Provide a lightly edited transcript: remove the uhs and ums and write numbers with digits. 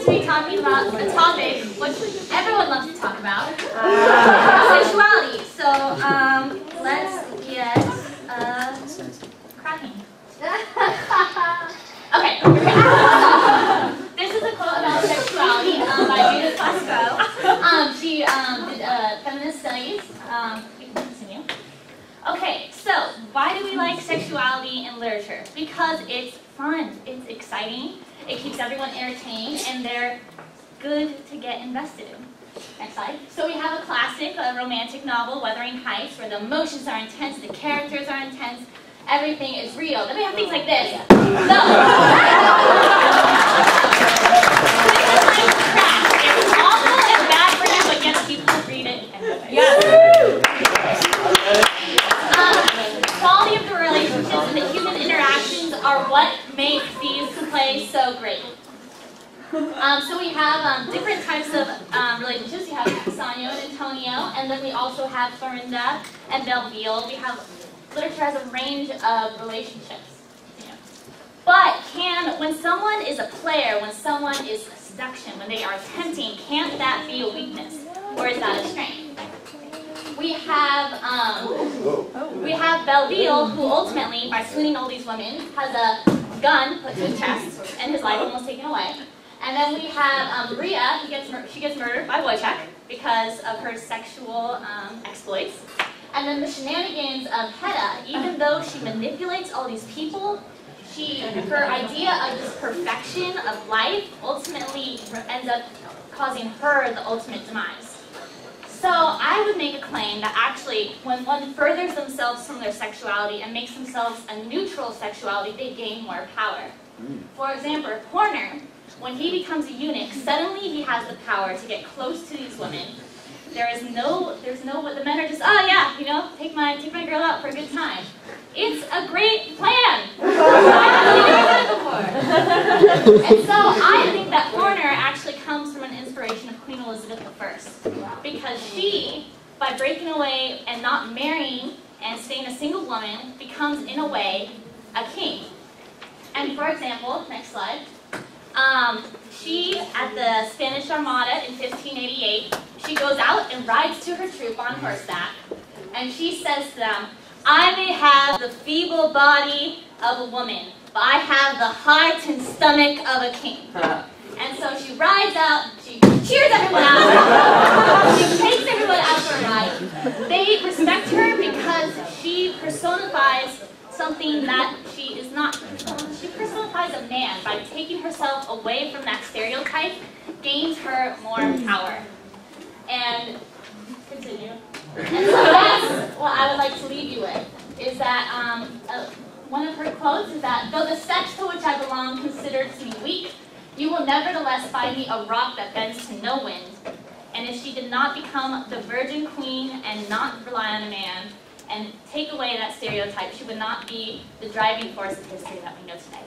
to be talking about a topic which everyone loves to talk about, sexuality. So let's get cracking. Okay. This is a quote about sexuality by Judith Pascoe. She did feminist studies. We can continue. Okay, so why do we like sexuality in literature? Because it's fun, it's exciting, it keeps everyone entertained, and they're good to get invested in. Next slide. So we have a classic, a romantic novel, Wuthering Heights, where the emotions are intense, the characters are intense, everything is real. Then we have things like this. So, it's awful and bad for you, but yet people read it anyway. Yeah. Quality of the relationships and the human interactions are what make these plays so great. So we have different types of relationships. We have Bassanio and Antonio, and then we also have Florinda and Belleville. We have literature has a range of relationships. Yeah. But when someone is a player, when someone is seduction, when they are tempting, can't that be a weakness, or is that a strength? We have Belleville, who ultimately, by swooning all these women, has a gun put to his chest and his life almost taken away. And then we have Maria, she gets murdered by Wojciech because of her sexual exploits. And then the shenanigans of Hedda, even though she manipulates all these people, her idea of this perfection of life ultimately ends up causing her the ultimate demise. So I would make a claim that actually, when one furthers themselves from their sexuality and makes themselves a neutral sexuality, they gain more power. For example, Horner, when he becomes a eunuch, suddenly he has the power to get close to these women. The men are just, oh yeah, you know, take my girl out for a good time. It's a great plan. I've never done it before. And so I think that Horner actually comes from an inspiration of Queen Elizabeth I, because she, by breaking away and not marrying and staying a single woman, becomes in a way a king. And for example, next slide. She, at the Spanish Armada in 1588, she goes out and rides to her troop on horseback, and she says to them, I may have the feeble body of a woman, but I have the heart and stomach of a king. And so she rides out, she cheers everyone out, she takes everyone out for a ride. They respect her because she personifies something that she is not. She personifies a man. By taking herself away from that stereotype, gains her more power. And continue. And so that's what I would like to leave you with, is that one of her quotes is that, though the sex to which I belong considers me weak, you will nevertheless find me a rock that bends to no wind. And if she did not become the virgin queen and not rely on a man, and take away that stereotype, she would not be the driving force of history that we know today.